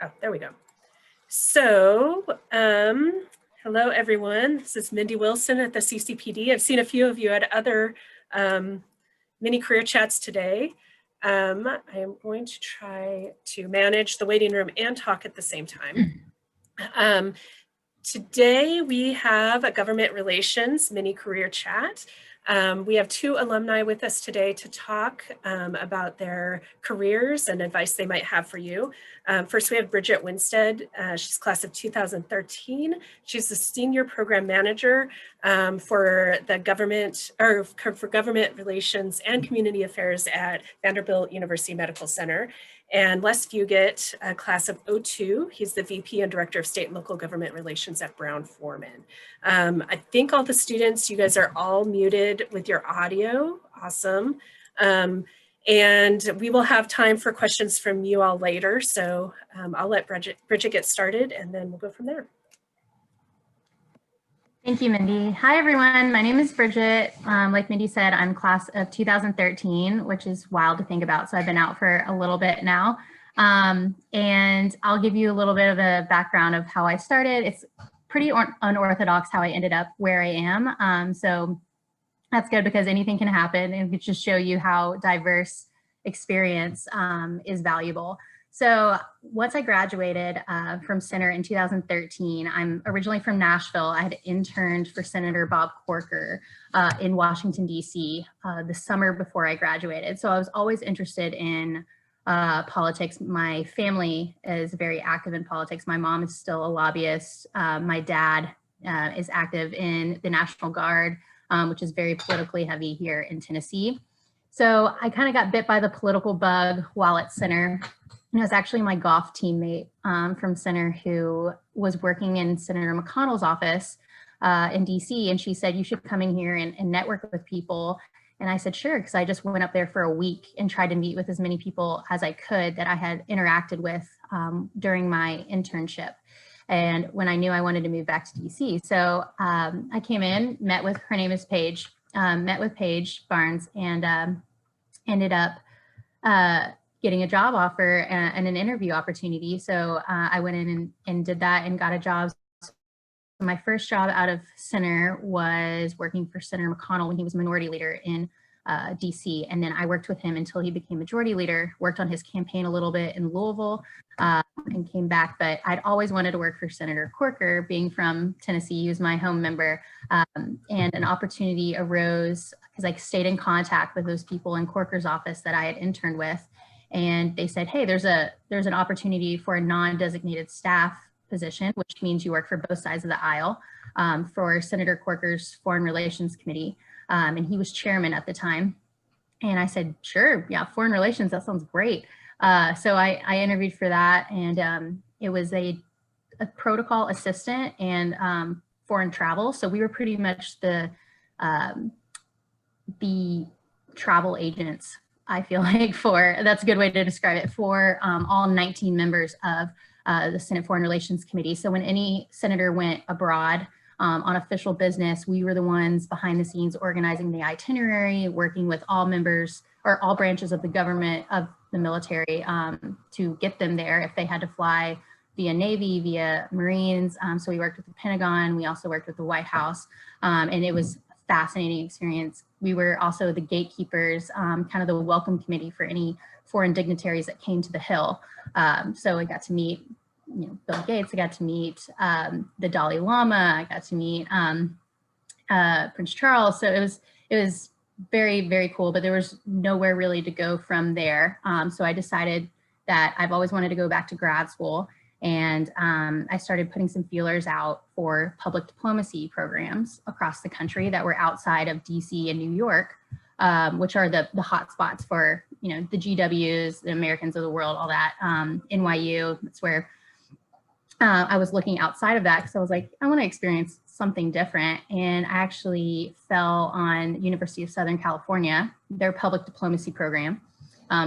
Oh, there we go. So, hello everyone. This is Mindy Wilson at the CCPD. I've seen a few of you at other mini career chats today. I am going to try to manage the waiting room and talk at the same time. Today we have a government relations mini career chat. We have two alumni with us today to talk about their careers and advice they might have for you. First, we have Bridget Winstead. She's class of 2013. She's the senior program manager for the government, or for government relations and community affairs at Vanderbilt University Medical Center. And Les Fugate, class of 02. He's the VP and Director of State and Local Government Relations at Brown-Forman. I think all the students, you guys are all muted with your audio. Awesome. And we will have time for questions from you all later. So I'll let Bridget get started and then we'll go from there. Thank you, Mindy. Hi, everyone. My name is Bridget. Like Mindy said, I'm class of 2013, which is wild to think about. So I've been out for a little bit now. And I'll give you a little bit of a background of how I started. It's pretty unorthodox how I ended up where I am. So that's good because anything can happen and it just show you how diverse experience is valuable. So once I graduated from Center in 2013, I'm originally from Nashville. I had interned for Senator Bob Corker in Washington, D.C. The summer before I graduated. So I was always interested in politics. My family is very active in politics. My mom is still a lobbyist. My dad is active in the National Guard, which is very politically heavy here in Tennessee. So I kind of got bit by the political bug while at Center. And it was actually my golf teammate from Center who was working in Senator McConnell's office in DC. And she said, you should come in here and network with people. And I said, sure, because I just went up there for a week and tried to meet with as many people as I could that I had interacted with during my internship. And when I knew I wanted to move back to DC. So I came in, met with, her name is Paige, met with Paige Barnes and ended up getting a job offer and an interview opportunity. So I went in and did that and got a job. My first job out of Center was working for Senator McConnell when he was minority leader in DC. And then I worked with him until he became majority leader, worked on his campaign a little bit in Louisville and came back. But I'd always wanted to work for Senator Corker, being from Tennessee, he was my home member. And an opportunity arose because I stayed in contact with those people in Corker's office that I had interned with. And they said, hey, there's an opportunity for a non-designated staff position, which means you work for both sides of the aisle for Senator Corker's Foreign Relations Committee. And he was chairman at the time. And I said, sure, yeah, foreign relations, that sounds great. So I interviewed for that. And it was a protocol assistant and foreign travel. So we were pretty much the travel agents, I feel like, for, that's a good way to describe it, for all 19 members of the Senate Foreign Relations Committee. So when any senator went abroad on official business, we were the ones behind the scenes organizing the itinerary, working with all members or all branches of the government, of the military, to get them there if they had to fly via Navy, via Marines. So we worked with the Pentagon. We also worked with the White House. And it was fascinating experience. We were also the gatekeepers, kind of the welcome committee for any foreign dignitaries that came to the Hill. So I got to meet, Bill Gates. I got to meet the Dalai Lama. I got to meet Prince Charles. So it was very, very cool. But there was nowhere really to go from there. So I decided that I've always wanted to go back to grad school. And I started putting some feelers out for public diplomacy programs across the country that were outside of DC and New York, which are the hot spots for, the GWs, the Americans of the world, all that. NYU, that's where I was looking outside of that because I was like, I want to experience something different. And I actually fell on University of Southern California, their public diplomacy program.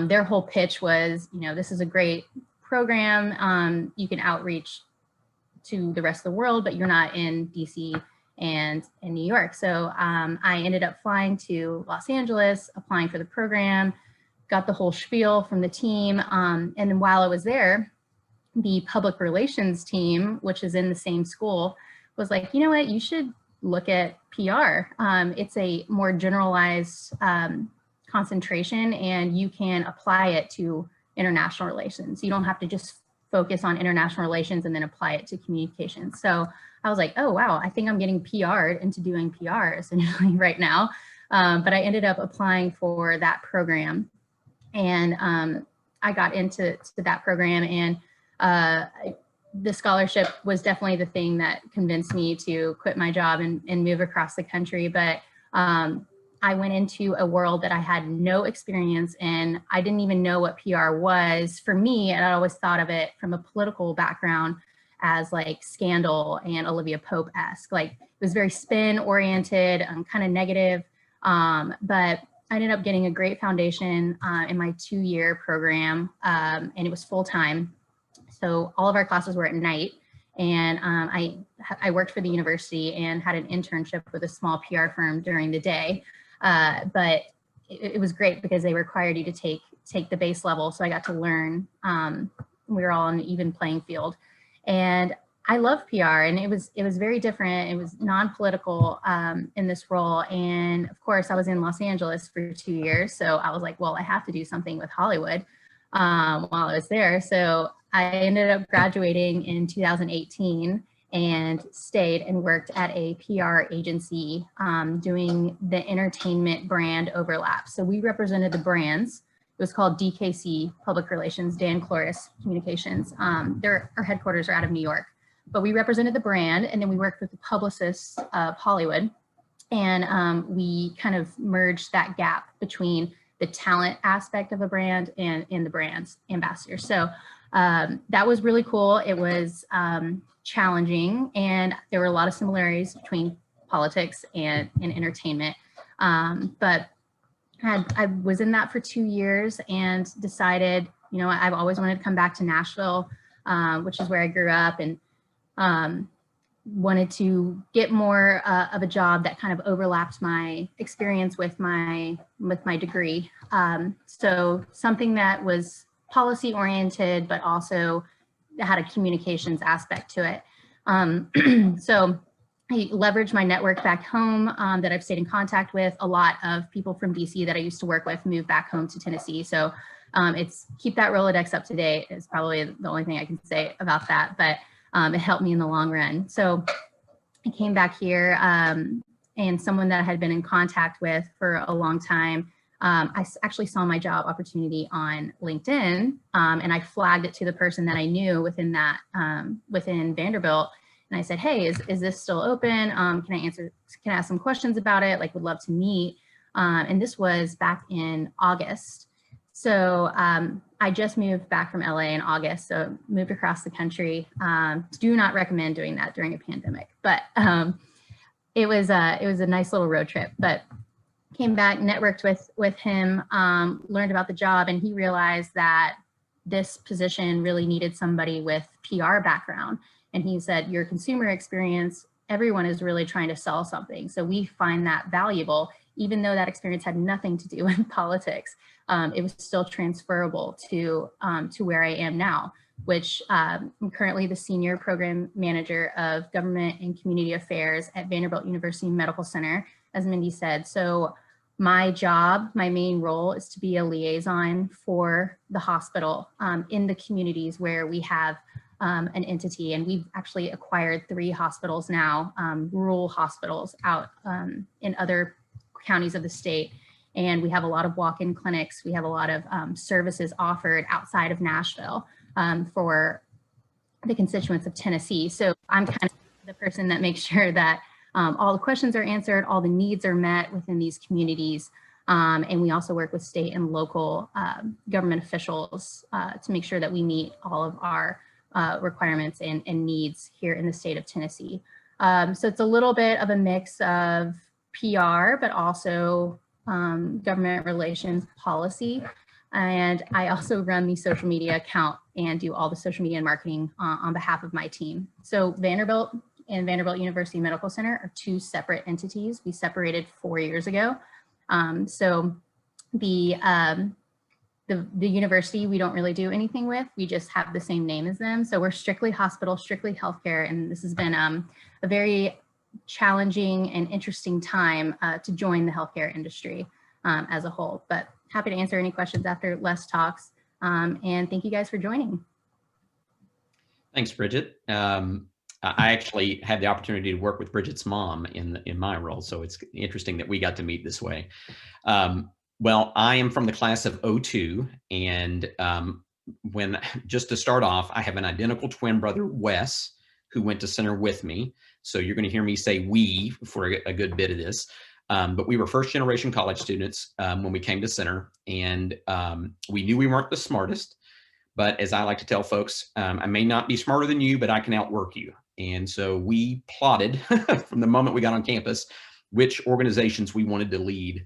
Their whole pitch was, this is a great program. You can outreach to the rest of the world, but you're not in DC and in New York. So I ended up flying to Los Angeles, applying for the program, got the whole spiel from the team. And then while I was there, the public relations team, which is in the same school, was like, you know what, you should look at PR. It's a more generalized concentration, and you can apply it to international relations. You don't have to just focus on international relations and then apply it to communications. So I was like, oh, wow, I think I'm getting PR'd into doing PR essentially right now. But I ended up applying for that program, and I got into that program, and the scholarship was definitely the thing that convinced me to quit my job and move across the country. But I went into a world that I had no experience in. I didn't even know what PR was for me, and I always thought of it from a political background as like Scandal and Olivia Pope-esque. Like, it was very spin oriented, kind of negative. But I ended up getting a great foundation in my 2-year program, and it was full time. So all of our classes were at night, and I worked for the university and had an internship with a small PR firm during the day. But it was great because they required you to take the base level. So I got to learn. We were all on an even playing field, and I love PR, and it was very different. It was non-political in this role. And of course I was in Los Angeles for 2 years. So I was like, well, I have to do something with Hollywood while I was there. So I ended up graduating in 2018 and stayed and worked at a PR agency doing the entertainment brand overlap. So we represented the brands. It was called DKC Public Relations, Dan Cloris Communications. Our headquarters are out of New York, but we represented the brand, and then we worked with the publicists of Hollywood. And we kind of merged that gap between the talent aspect of a brand and the brand's ambassador. So that was really cool. It was challenging, and there were a lot of similarities between politics and entertainment. But I was in that for 2 years and decided, you know, I've always wanted to come back to Nashville, which is where I grew up, and wanted to get more of a job that kind of overlapped my experience with my degree. So something that was policy oriented, but also had a communications aspect to it. So I leveraged my network back home that I've stayed in contact with. A lot of people from DC that I used to work with moved back home to Tennessee. So it's keep that Rolodex up to date is probably the only thing I can say about that, but it helped me in the long run. So I came back here, and someone that I had been in contact with for a long time, I actually saw my job opportunity on LinkedIn, and I flagged it to the person that I knew within Vanderbilt. And I said, hey, is this still open? Can I ask some questions about it? Like, would love to meet. And this was back in August. So I just moved back from LA in August, so moved across the country. Do not recommend doing that during a pandemic, but it was a nice little road trip. But came back, networked with him, learned about the job, and he realized that this position really needed somebody with PR background. And he said, your consumer experience, everyone is really trying to sell something. So we find that valuable, even though that experience had nothing to do with politics. It was still transferable to where I am now, which I'm currently the Senior Program Manager of Government and Community Affairs at Vanderbilt University Medical Center, as Mindy said. So my job, my main role is to be a liaison for the hospital in the communities where we have an entity. And we've actually acquired 3 hospitals now, rural hospitals out in other counties of the state. And we have a lot of walk-in clinics. We have a lot of services offered outside of Nashville for the constituents of Tennessee. So I'm kind of the person that makes sure that all the questions are answered, all the needs are met within these communities. And we also work with state and local government officials to make sure that we meet all of our requirements and needs here in the state of Tennessee. So it's a little bit of a mix of PR, but also government relations policy. And I also run the social media account and do all the social media and marketing on behalf of my team. So Vanderbilt and Vanderbilt University Medical Center are 2 separate entities. We separated 4 years ago. So the the university we don't really do anything with. We just have the same name as them. So we're strictly hospital, strictly healthcare. And this has been a very challenging and interesting time to join the healthcare industry as a whole. But happy to answer any questions after Les talks. And thank you guys for joining. Thanks, Bridget. I actually had the opportunity to work with Bridget's mom in my role, so it's interesting that we got to meet this way. Well, I am from the class of '02, and just to start off, I have an identical twin brother, Wes, who went to Center with me. So you're going to hear me say we for a good bit of this. But we were first generation college students when we came to Center, and we knew we weren't the smartest. But as I like to tell folks, I may not be smarter than you, but I can outwork you. And so we plotted from the moment we got on campus which organizations we wanted to lead.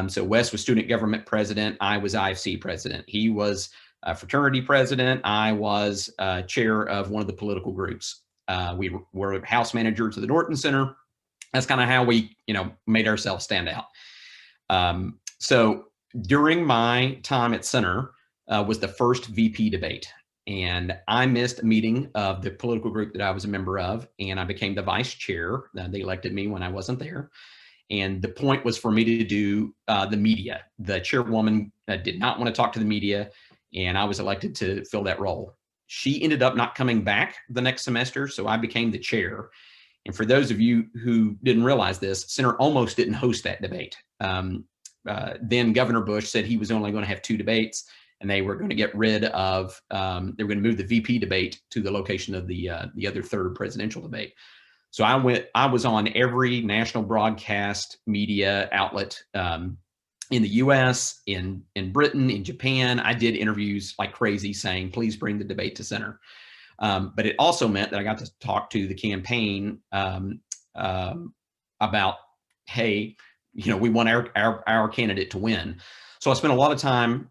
So Wes was student government president. I was IFC president. He was fraternity president. I was chair of one of the political groups. We were house managers of the Norton Center. That's kind of how we, made ourselves stand out. So during my time at Center, was the first VP debate. And I missed a meeting of the political group that I was a member of, and I became the vice chair. They elected me when I wasn't there. And the point was for me to do the media. The chairwoman did not want to talk to the media, and I was elected to fill that role. She ended up not coming back the next semester, so I became the chair. And for those of you who didn't realize this, Center almost didn't host that debate. Then Governor Bush said he was only going to have 2 debates, and they were going to get rid of, they were going to move the VP debate to the location of the other third presidential debate. So I was on every national broadcast media outlet in the US, in Britain, in Japan. I did interviews like crazy saying, please bring the debate to Center. But it also meant that I got to talk to the campaign about, hey, we want our candidate to win. So I spent a lot of time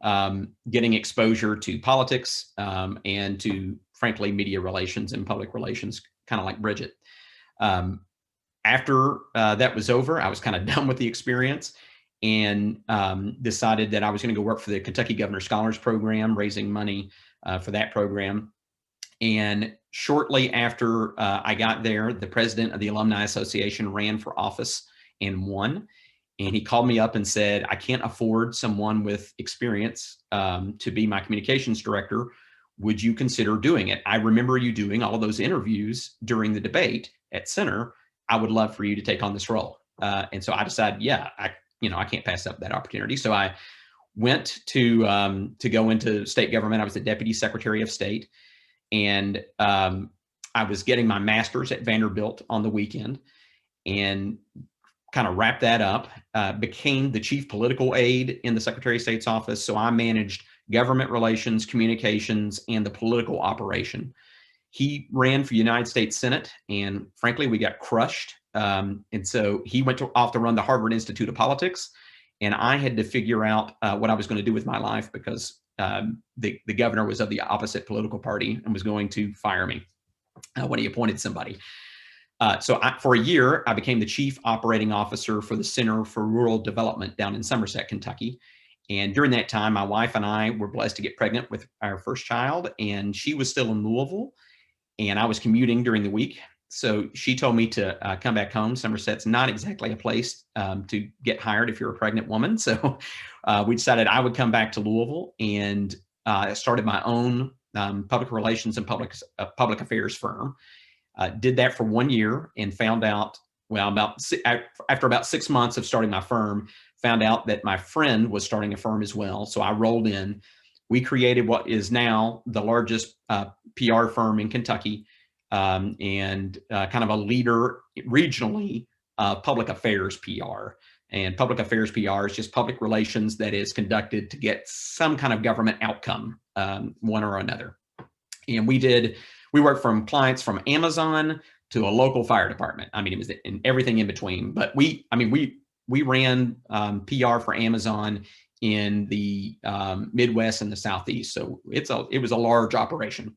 getting exposure to politics and to, frankly, media relations and public relations, kind of like Bridget. After that was over, I was kind of done with the experience and decided that I was going to go work for the Kentucky Governor Scholars Program, raising money for that program. And shortly after I got there, the president of the Alumni Association ran for office and won. And he called me up and said, I can't afford someone with experience to be my communications director. Would you consider doing it? I remember you doing all of those interviews during the debate at Center. I would love for you to take on this role. And so I decided, yeah, I can't pass up that opportunity. So I went to go into state government. I was the Deputy Secretary of State. And I was getting my master's at Vanderbilt on the weekend and kind of wrapped that up, became the chief political aide in the Secretary of State's office. So I managed government relations, communications, and the political operation. He ran for United States Senate, and frankly, we got crushed. And so he went off to run the Harvard Institute of Politics, and I had to figure out what I was going to do with my life because the governor was of the opposite political party and was going to fire me when he appointed somebody. So for a year, I became the chief operating officer for the Center for Rural Development down in Somerset, Kentucky. And during that time, my wife and I were blessed to get pregnant with our first child, and she was still in Louisville, and I was commuting during the week. So she told me to come back home. Somerset's not exactly a place to get hired if you're a pregnant woman. So we decided I would come back to Louisville, and I started my own public relations and public affairs firm. Did that for 1 year and found out, after about 6 months of starting my firm, found out that my friend was starting a firm as well. So I rolled in. We created what is now the largest PR firm in Kentucky and kind of a leader regionally public affairs PR. And public affairs PR is just public relations that is conducted to get some kind of government outcome, one or another. And we worked from clients from Amazon to a local fire department. I mean, it was everything in between. But we ran PR for Amazon in the Midwest and the Southeast. So it was a large operation.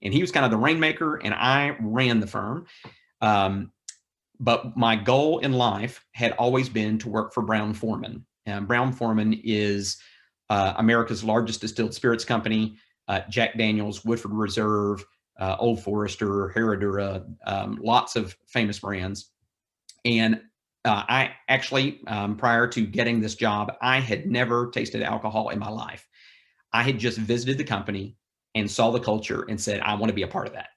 And he was kind of the rainmaker, and I ran the firm. But my goal in life had always been to work for Brown-Forman. And Brown-Forman is America's largest distilled spirits company, Jack Daniels, Woodford Reserve, Old Forester, Herradura, lots of famous brands. And I actually, prior to getting this job, I had never tasted alcohol in my life. I had just visited the company and saw the culture and said, I want to be a part of that.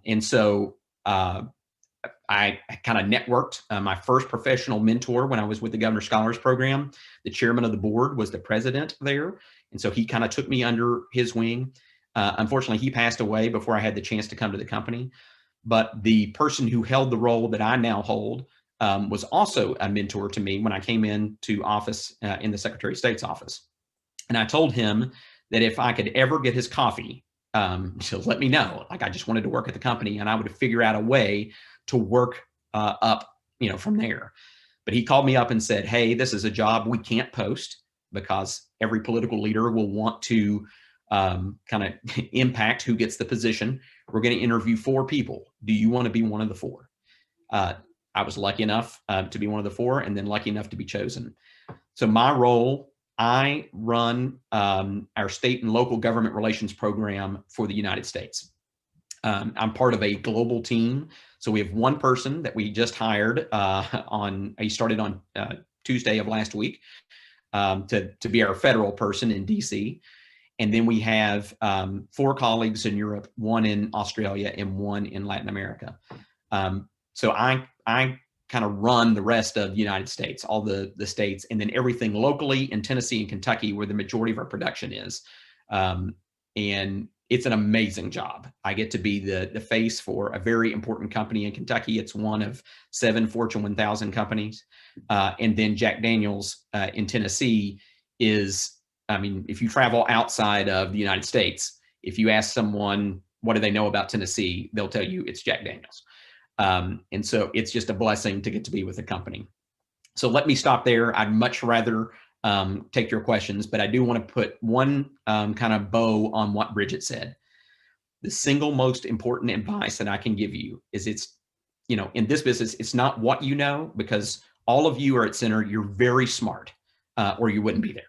And so I kind of networked. My first professional mentor when I was with the Governor Scholars Program, the chairman of the board was the president there. And so he kind of took me under his wing. Unfortunately, he passed away before I had the chance to come to the company. But the person who held the role that I now hold was also a mentor to me when I came into office in the Secretary of State's office. And I told him that if I could ever get his coffee, to let me know. Like, I just wanted to work at the company, and I would figure out a way to work up, from there. But he called me up and said, hey, this is a job we can't post because every political leader will want to kind of impact who gets the position. We're going to interview 4 people. Do you want to be one of the 4? I was lucky enough to be one of the 4, and then lucky enough to be chosen. So my role, I run our state and local government relations program for the United States. I'm part of a global team. So we have one person that we just hired he started on Tuesday of last week to be our federal person in DC. And then we have 4 colleagues in Europe, 1 in Australia, and 1 in Latin America. So I kind of run the rest of the United States, all the states, and then everything locally in Tennessee and Kentucky, where the majority of our production is. And it's an amazing job. I get to be the face for a very important company in Kentucky. It's one of 7 Fortune 1000 companies. And then Jack Daniels in Tennessee is, if you travel outside of the United States, if you ask someone, what do they know about Tennessee? They'll tell you it's Jack Daniels. And so it's just a blessing to get to be with the company. So let me stop there. I'd much rather take your questions, but I do want to put one kind of bow on what Bridget said. The single most important advice that I can give you is in this business, it's not what you know, because all of you are at Center, you're very smart, or you wouldn't be there.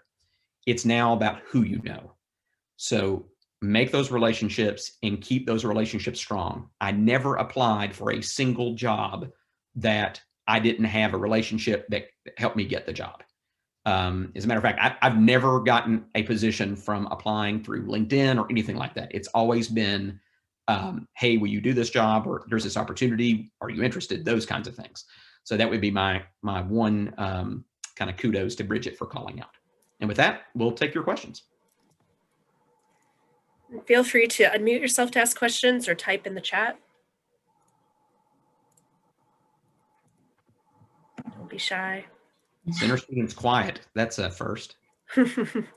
It's now about who you know. So make those relationships and keep those relationships strong. I never applied for a single job that I didn't have a relationship that helped me get the job. As a matter of fact, I've never gotten a position from applying through LinkedIn or anything like that. It's always been, hey, will you do this job? Or there's this opportunity. Are you interested? Those kinds of things. So that would be my one kind of kudos to Bridget for calling out. And with that, we'll take your questions. Feel free to unmute yourself to ask questions or type in the chat. Don't be shy. Center students quiet. That's a first. I would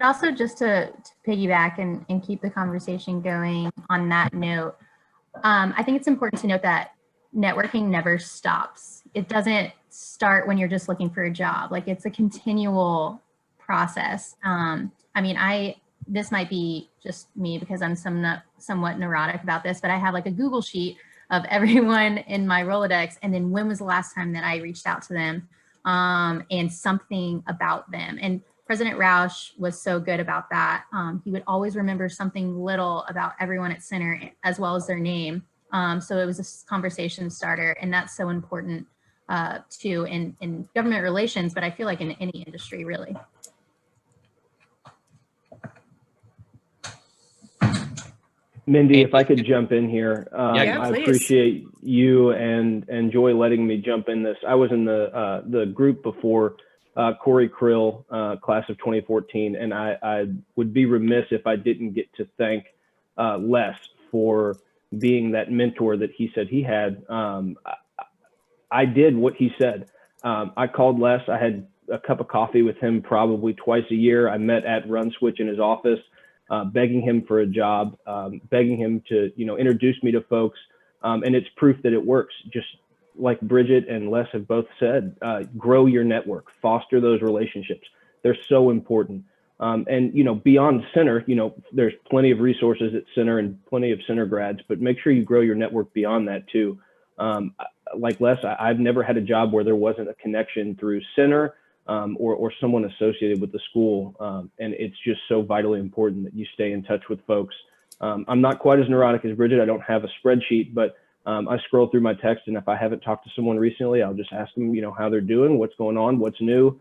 also, just to piggyback and keep the conversation going on that note, I think it's important to note that networking never stops. It doesn't start when you're just looking for a job. Like, it's a continual process. This might be just me because I'm somewhat neurotic about this, but I have like a Google sheet of everyone in my Rolodex, and then when was the last time that I reached out to them, and something about them. And President Roush was so good about that. He would always remember something little about everyone at Center, as well as their name. So it was a conversation starter, and that's so important too in government relations, but I feel like in any industry, really. Mindy, if I could jump in here, Yeah, I please. appreciate you and Joy letting me jump in this. I was in the group before Corey Krill, class of 2014, and I would be remiss if I didn't get to thank Les for being that mentor that he said he had. I did what he said. I called Les. I had a cup of coffee with him probably twice a year. I met at Run Switch in his office. Begging him for a job, begging him to, introduce me to folks. And it's proof that it works. Just like Bridget and Les have both said, grow your network, foster those relationships. They're so important. And, beyond Center, there's plenty of resources at Center and plenty of Center grads, but make sure you grow your network beyond that too. Like Les, I've never had a job where there wasn't a connection through Center or someone associated with the school. And it's just so vitally important that you stay in touch with folks. I'm not quite as neurotic as Bridget. I don't have a spreadsheet, but I scroll through my text, and if I haven't talked to someone recently, I'll just ask them, how they're doing, what's going on, what's new,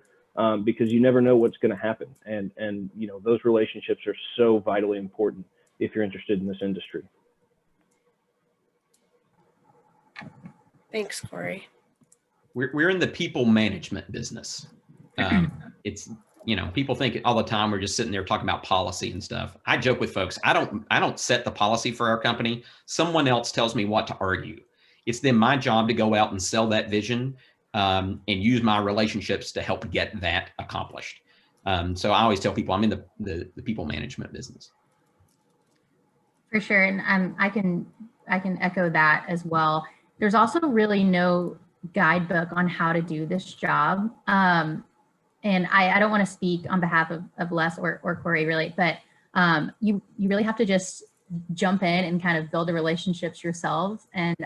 because you never know what's going to happen. And those relationships are so vitally important if you're interested in this industry. Thanks, Corey. We're in the people management business. It's, people think all the time we're just sitting there talking about policy and stuff. I joke with folks, I don't set the policy for our company. Someone else tells me what to argue. It's then my job to go out and sell that vision and use my relationships to help get that accomplished. So I always tell people I'm in the people management business. For sure, and I can echo that as well. There's also really no guidebook on how to do this job. And I don't want to speak on behalf of Les or Corey really, but you really have to just jump in and kind of build the relationships yourselves. And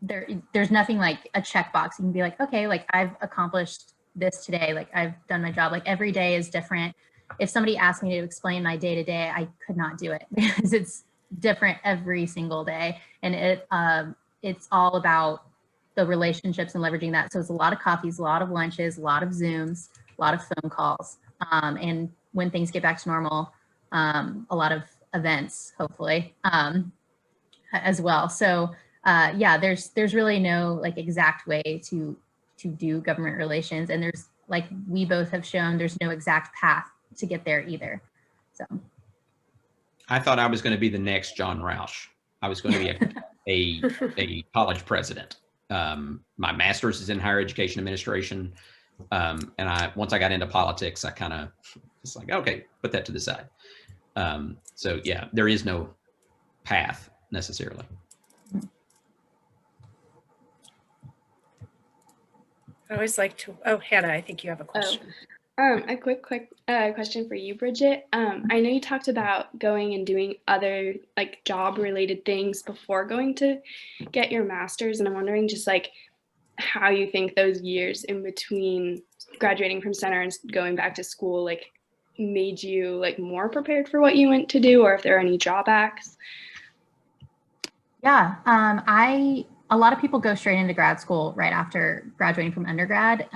there's nothing like a checkbox. You can be like, okay, like I've accomplished this today. Like I've done my job. Like every day is different. If somebody asked me to explain my day to day, I could not do it because it's different every single day. And it's all about the relationships and leveraging that. So it's a lot of coffees, a lot of lunches, a lot of Zooms, a lot of phone calls. And when things get back to normal, a lot of events, hopefully, as well. So yeah, there's really no like exact way to do government relations. And there's, like we both have shown, there's no exact path to get there either. So I thought I was going to be the next John Roush. I was going to be a college president. My master's is in higher education administration. And once I got into politics, I kind of was like, okay, put that to the side. So yeah, there is no path necessarily. I always like to, Hannah, I think you have a question. A quick question for you, Bridget. I know you talked about going and doing other like job related things before going to get your master's. And I'm wondering just like how you think those years in between graduating from center and going back to school, like made you like more prepared for what you went to do, or if there are any drawbacks. Yeah, a lot of people go straight into grad school right after graduating from undergrad.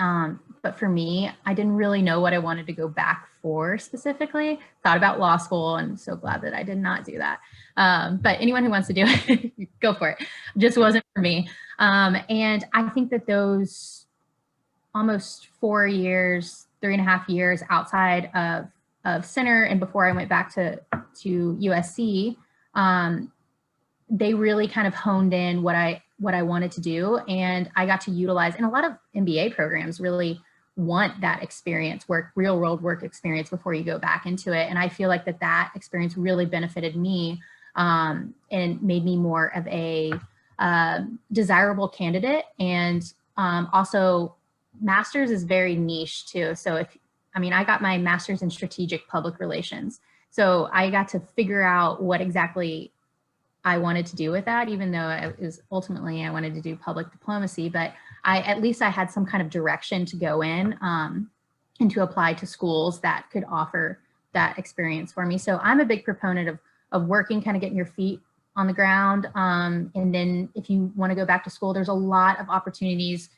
But for me, I didn't really know what I wanted to go back for specifically. Thought about law school and so glad that I did not do that. But anyone who wants to do it, go for it. Just wasn't for me. And I think that those almost 4 years, 3.5 years outside of center and before I went back to USC, they really kind of honed in what I wanted to do. And I got to utilize, and a lot of MBA programs really want that experience, real world work experience before you go back into it. And I feel like that experience really benefited me and made me more of a desirable candidate. And also master's is very niche too. So I got my master's in strategic public relations. So I got to figure out what exactly I wanted to do with that, even though it was ultimately I wanted to do public diplomacy, but at least I had some kind of direction to go in and to apply to schools that could offer that experience for me. So I'm a big proponent of working, kind of getting your feet on the ground. And then if you want to go back to school, there's a lot of opportunities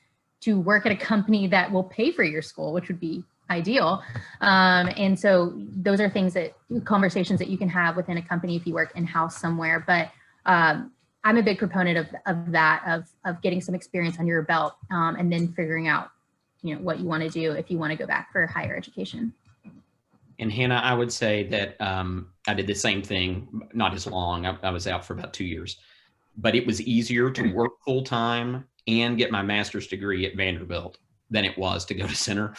to work at a company that will pay for your school, which would be ideal. And so those are conversations that you can have within a company if you work in-house somewhere. But I'm a big proponent of getting some experience on your belt and then figuring out, what you want to do if you want to go back for higher education. And Hannah, I would say that I did the same thing, not as long. I was out for about 2 years, but it was easier to work full time and get my master's degree at Vanderbilt than it was to go to center.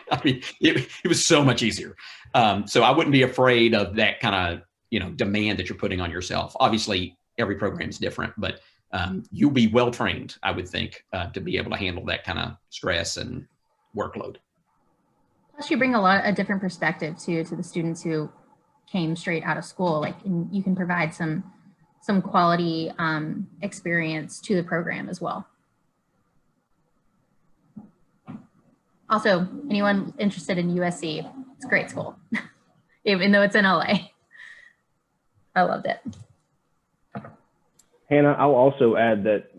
I mean, it was so much easier. So I wouldn't be afraid of that kind of, demand that you're putting on yourself. Obviously, every program is different, but you'll be well trained, I would think, to be able to handle that kind of stress and workload. Plus, you bring a different perspective to the students who came straight out of school. Like, and you can provide some quality experience to the program as well. Also, anyone interested in USC, it's a great school, even though it's in LA. I loved it. Hannah, I'll also add that,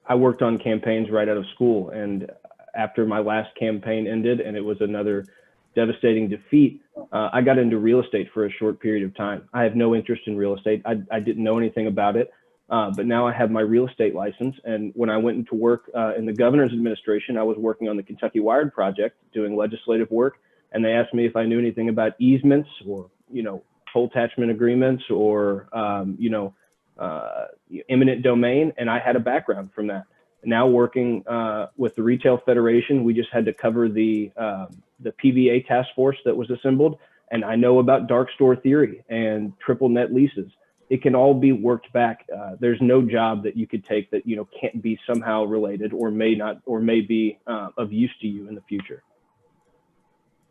I worked on campaigns right out of school, and after my last campaign ended and it was another devastating defeat, I got into real estate for a short period of time. I have no interest in real estate. I didn't know anything about it, but now I have my real estate license. And when I went into work in the governor's administration, I was working on the Kentucky Wired project, doing legislative work. And they asked me if I knew anything about easements or, toll attachment agreements or, eminent domain. And I had a background from that. Now working with the Retail Federation, we just had to cover the PVA task force that was assembled. And I know about dark store theory and triple net leases. It can all be worked back. There's no job that you could take that, can't be somehow related or may not, or may be of use to you in the future.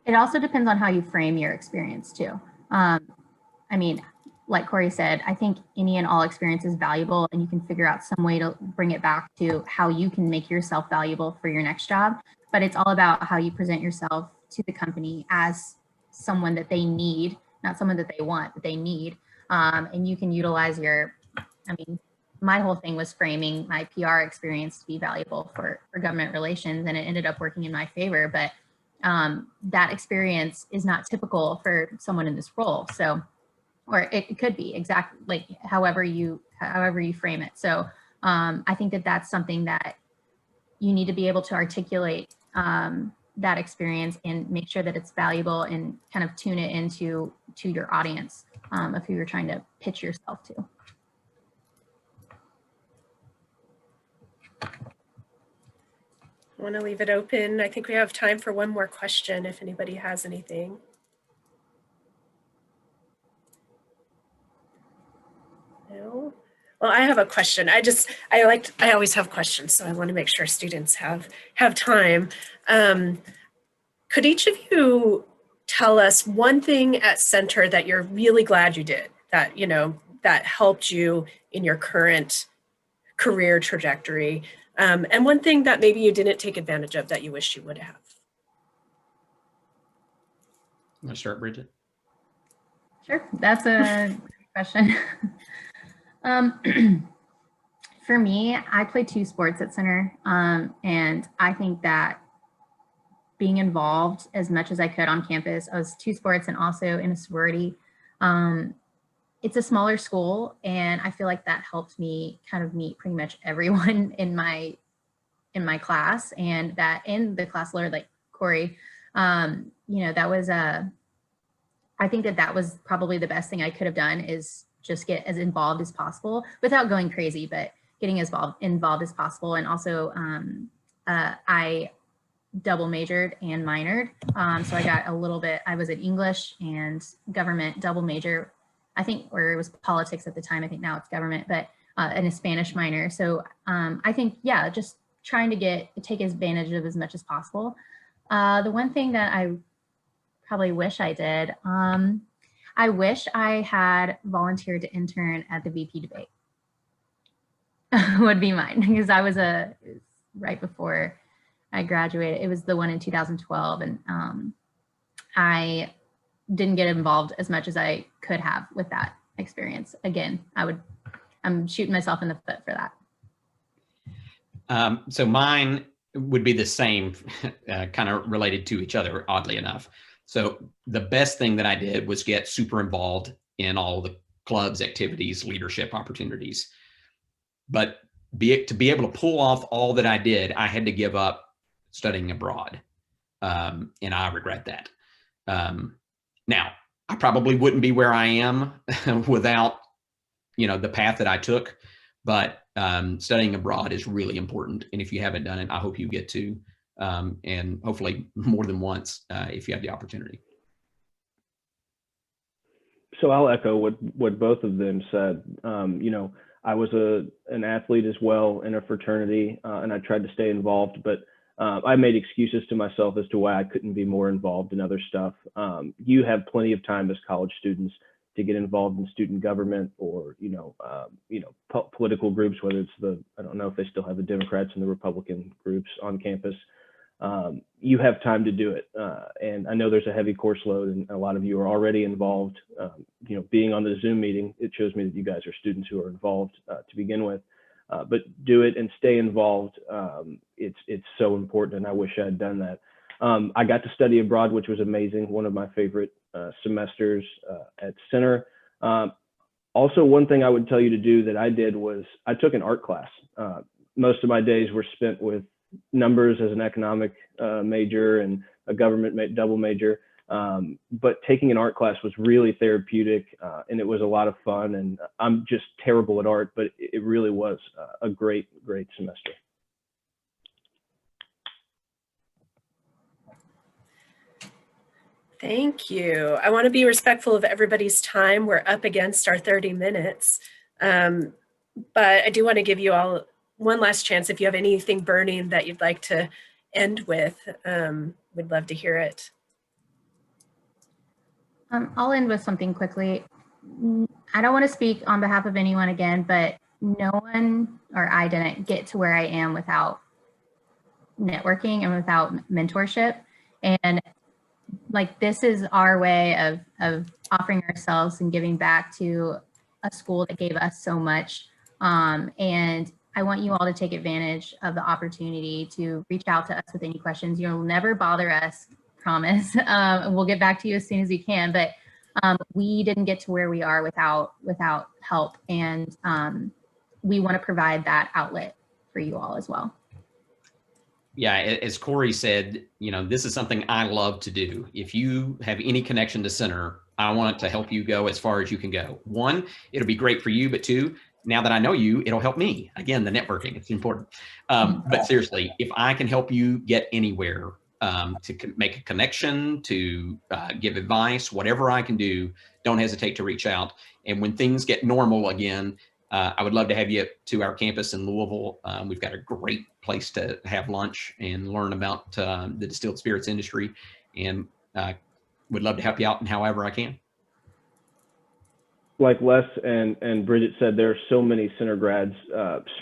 It also depends on how you frame your experience too. I mean, like Corey said, I think any and all experience is valuable, and you can figure out some way to bring it back to how you can make yourself valuable for your next job. But it's all about how you present yourself to the company as someone that they need, not someone that they want, but they need. And you can utilize my whole thing was framing my PR experience to be valuable for government relations, and it ended up working in my favor. But that experience is not typical for someone in this role. So, or it could be exactly like however you frame it. So I think that that's something that you need to be able to articulate that experience and make sure that it's valuable and kind of tune it into your audience of who you're trying to pitch yourself to. I want to leave it open. I think we have time for one more question if anybody has anything. No? Well, I have a question. I always have questions, so I want to make sure students have time. Could each of you tell us one thing at Center that you're really glad you did, that, that helped you in your current career trajectory, and one thing that maybe you didn't take advantage of that you wish you would have? I'm going to start, Bridget. Sure, that's a great question. For me, I played 2 sports at Center, and I think that being involved as much as I could on campus, I was 2 sports and also in a sorority. It's a smaller school, and I feel like that helped me kind of meet pretty much everyone in my class, and that in the class leader, like Corey, that was I think that was probably the best thing I could have done, is just get as involved as possible without going crazy, but getting as involved as possible. And also I double majored and minored. So I got a little bit, I was at English and government double major, I think, or it was politics at the time. I think now it's government, but in a Spanish minor. So I think, yeah, just trying to take advantage of as much as possible. The one thing that I probably wish I did, I wish I had volunteered to intern at the VP debate. Would be mine, because it was right before I graduated. It was the one in 2012, and I didn't get involved as much as I could have with that experience. Again, I'm shooting myself in the foot for that. So mine would be the same, kind of related to each other, oddly enough. So the best thing that I did was get super involved in all the clubs, activities, leadership opportunities. But to be able to pull off all that I did, I had to give up studying abroad. And I regret that. Now, I probably wouldn't be where I am without, the path that I took. But studying abroad is really important. And if you haven't done it, I hope you get to. And hopefully more than once if you have the opportunity. So I'll echo what both of them said. I was an athlete as well in a fraternity, and I tried to stay involved, but I made excuses to myself as to why I couldn't be more involved in other stuff. You have plenty of time as college students to get involved in student government or, political groups, whether it's I don't know if they still have the Democrats and the Republican groups on campus. you have time to do it. And I know there's a heavy course load, and a lot of you are already involved. You know, being on the Zoom meeting, it shows me that you guys are students who are involved to begin with. But do it and stay involved. It's so important, and I wish I had done that. I got to study abroad, which was amazing. One of my favorite semesters at Center. Also, one thing I would tell you to do that I did was I took an art class. Most of my days were spent with numbers as an economic major and a government double major. But taking an art class was really therapeutic, and it was a lot of fun. And I'm just terrible at art, but it really was a great semester. Thank you. I want to be respectful of everybody's time. We're up against our 30 minutes. But I do want to give you all one last chance. If you have anything burning that you'd like to end with, we'd love to hear it. I'll end with something quickly. I don't want to speak on behalf of anyone again, but no one or I didn't get to where I am without networking and without mentorship. And like, this is our way of offering ourselves and giving back to a school that gave us so much. And I want you all to take advantage of the opportunity to reach out to us with any questions. You'll never bother us, promise. We'll get back to you as soon as we can, but we didn't get to where we are without help. And we want to provide that outlet for you all as well. Yeah, as Corey said, you know, this is something I love to do. If you have any connection to Center, I want to help you go as far as you can go. One, it'll be great for you, but two, now that I know you, it'll help me. Again, the networking, it's important. But seriously, if I can help you get anywhere, to make a connection, to give advice, whatever I can do, don't hesitate to reach out. And when things get normal again, I would love to have you to our campus in Louisville. We've got a great place to have lunch and learn about the distilled spirits industry, and would love to help you out in however I can. Like Les and Bridget said, there are so many Center grads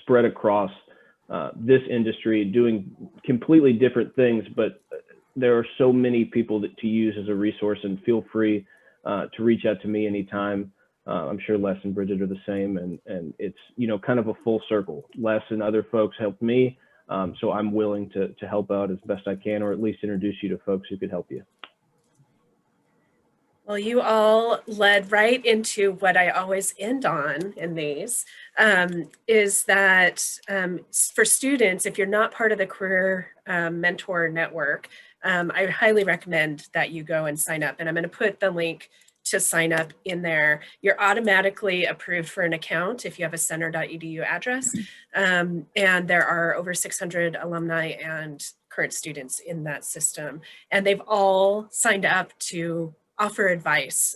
spread across this industry doing completely different things, but there are so many people to use as a resource, and feel free to reach out to me anytime. I'm sure Les and Bridget are the same, and it's, you know, kind of a full circle. Les and other folks helped me, so I'm willing to help out as best I can, or at least introduce you to folks who could help you. Well, you all led right into what I always end on in these, is that for students, if you're not part of the Career Mentor Network, I highly recommend that you go and sign up. And I'm going to put the link to sign up in there. You're automatically approved for an account if you have a center.edu address. And there are over 600 alumni and current students in that system. And they've all signed up to offer advice,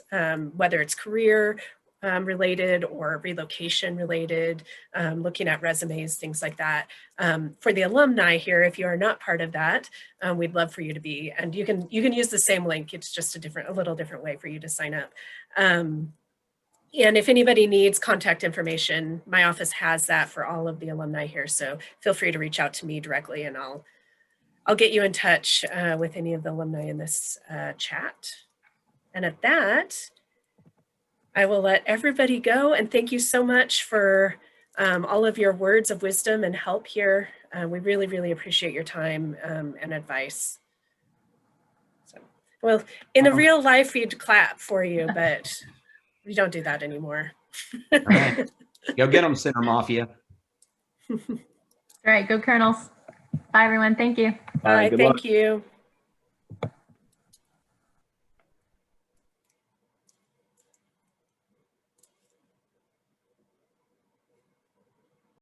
whether it's career related or relocation related, looking at resumes, things like that. For the alumni here, if you are not part of that, we'd love for you to be. And you can use the same link. It's just a little different way for you to sign up. And if anybody needs contact information, my office has that for all of the alumni here. So feel free to reach out to me directly, and I'll get you in touch with any of the alumni in this chat. And at that, I will let everybody go, and thank you so much for all of your words of wisdom and help here. We really, really appreciate your time and advice. So, well, in a real life, we'd clap for you, but we don't do that anymore. All right. Go get them, Center Mafia. All right, go Colonels. Bye, everyone. Thank you. Bye, Good thank luck. you.